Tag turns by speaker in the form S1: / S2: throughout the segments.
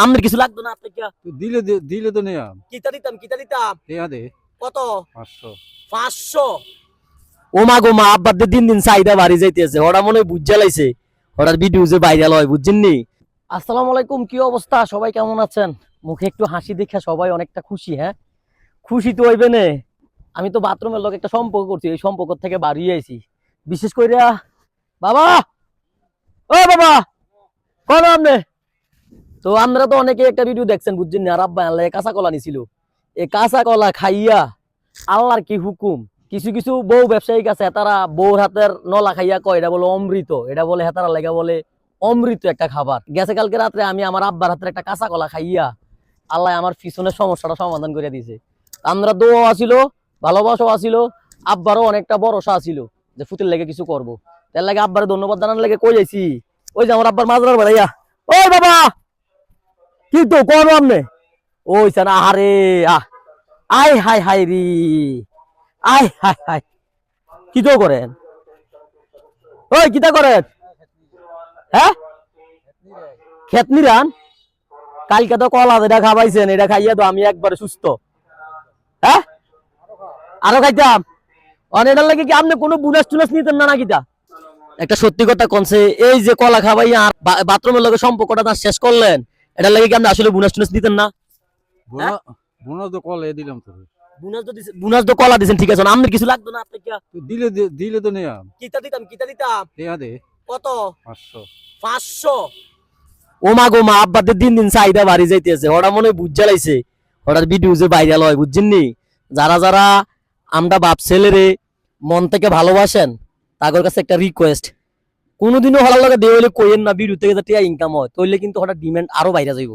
S1: আমার কিছু লাগতো না আপনাকে
S2: তো দিলে তো নেয়া
S1: কিতা দিতাম
S2: দেয়া দে
S1: কত
S2: 500
S1: 500 ও মা গো মা আব্বাদের দিন দিন চাহিদা বাড়ি যাইতেছে ওরা মনে হয় বুঝা লাইছে ওরার ভিডিও যে ভাইরাল হয় বুঝছেন নি। আসসালামু আলাইকুম, কি অবস্থা সবাই, কেমন আছেন? মুখে একটু হাসি দেখে সবাই অনেকটা খুশি। হ্যাঁ খুশি তো হইবে না, আমি তো বাথরুমের লোক একটা সম্পর্ক করছি, এই সম্পর্ক থেকে বাড়িয়ে আইছি। বিশেষ করে বাবা, ও বাবা কোন আপনি? তো আমরা তো অনেকে একটা ভিডিও দেখছেন বুঝছেন না, আর আব্বা আল্লাহ কাঁচা কলা নিছিল, এই কাঁচা কলা খাইয়া আল্লাহর কি হুকুম, কিছু কিছু বউ ব্যবসায়িক আছে তারা বউর হাতের নলা খাইয়া কয় এটা বলে অমৃত, এটা বলে হেতারা লেগা বলে অমৃত একটা খাবার। গেছে কালকে রাত্রে আমি আমার আব্বার হাতের একটা কাঁচা কলা খাইয়া আল্লাহ আমার পিছনের সমস্যাটা সমাধান করে দিয়েছে। আমরা দোয়া আছিল, ভালোবাসাও আছিল, আব্বারও অনেকটা ভরসা আছিল যে ফুতের লেগে কিছু করবো। তার লাগে আব্বারে ধন্যবাদ জানার লেগে কই যাইছি, ওই যে আমার আব্বার মাজরার বেড়াইয়া, ওই বাবা কি তো করো আপনি? ওই না আরে আই হাই হাই রি, আই হাই হাই কি তো করেন? ওই কিতা করেন? হ্যাঁ খেতনি রান, কালকে তো কলা যেটা খাবাইছেন এটা খাইয়া তো আমি একবারে সুস্থ। হ্যাঁ আরো খাইতাম অনেকটার লাগে কি আপনি কোনো বুনাস টুনাস নিতেন না কিতা? একটা সত্যি কথা কনছে, এই যে কলা খাবাইয়া আর বাথরুমের লগে সম্পর্কটা তার শেষ করলেন, এটার লাগে কি আপনি আসলে বুনাস টুনাস নিতেন না?
S2: বোনাস তো কল দিলাম তো
S1: বুনাস তো কলা দিছেন ঠিক আছে, আমার কিছু লাগতো না আপনাকে?
S2: তো দিলে তো নেয়া
S1: কিতা দিতাম
S2: দেয়া দে
S1: কত
S2: 500
S1: 500 ও মা গো মা আব্বাদের দিন দিন চাহিদা বাড়ি যাইতেছে ওরা মনে হয় বুঝা লাইছে ওরার ভিডিও যে ভাইরাল হয় বুঝছেন নি। যারা যারা আমরা বাপ ছেলেরে মন থেকে ভালোবাসেন তাদের কাছে একটা রিকোয়েস্ট, কোনোদিনও হলার লগে দেওয়া হলে কইেন না, ভিডিও থেকে যাতে ইনকাম হয় তাহলে কিন্তু হঠাৎ ডিমান্ড আরো বাইরে যাইব।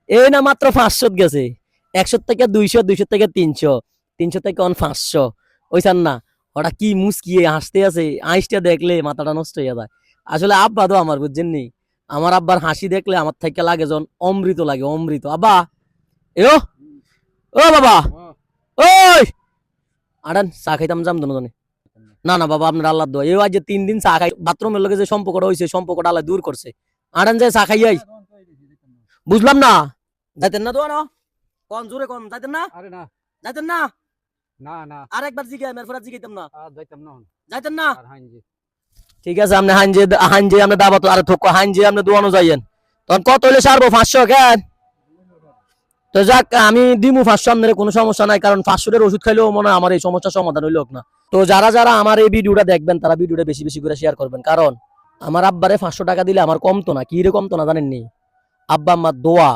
S1: এই না মাত্র 500 গেছে, 100 থেকে 200, 200 থেকে 300, 300 থেকে 500, ওইসান না ওরা কি মুসকিয়ে হাসতে আছে, আইসটা দেখলে মাথাটা নষ্ট হয়ে যায়। আসলে আব্বা তো আমার বুঝছেন নি, আমার আব্বার হাসি দেখলে আমার থেকে লাগে যখন অমৃত লাগে, অমৃত। আব্বা এও ও বাবা ওই আড়ান চা খাইতাম যাম দুজনে। না না বাবা আপনার আল্লাহ দোয়া, এই আজ যে 3 দিন চা খাই, বাথরুমের লগে যে সম্পর্কটা হয়েছে সম্পর্কটা আল্লাহ দূর করছে। আড়ান যায় চা খাইয়াই, বুঝলাম না যাইতেন না তো না কোন জোরে কোন যাইতেন না?
S2: আরে না
S1: যাইতেন না?
S2: না না
S1: আরেকবার জিগাই মেরফরা জিগাইতাম না,
S2: যাইতাম না
S1: যাইতেন না?
S2: আর হাইজি
S1: ঠিক আছে আপনি হাইনজে আপনি দাবাত আরে থোক হাইনজে আপনি দোয়ানো যাইয়েন, তখন কত হইলে সারবো? 500 কেন? তো যাক আমি দিমু 500 আপনার, কোনো সমস্যা নাই, কারণ 500 এর ওষুধ খাইলেও মনে হয় আমার এই সমস্যার সমাধান হইল না। তো যারা যারা আমার এই ভিডিওটা দেখবেন তারা ভিডিওটা বেশি বেশি করে শেয়ার করবেন, কারণ আমার আব্বারে 500 টাকা দিলে আমার কমতো না, কি রে কমতো না জানেননি? আব্বা আম্মার দোয়া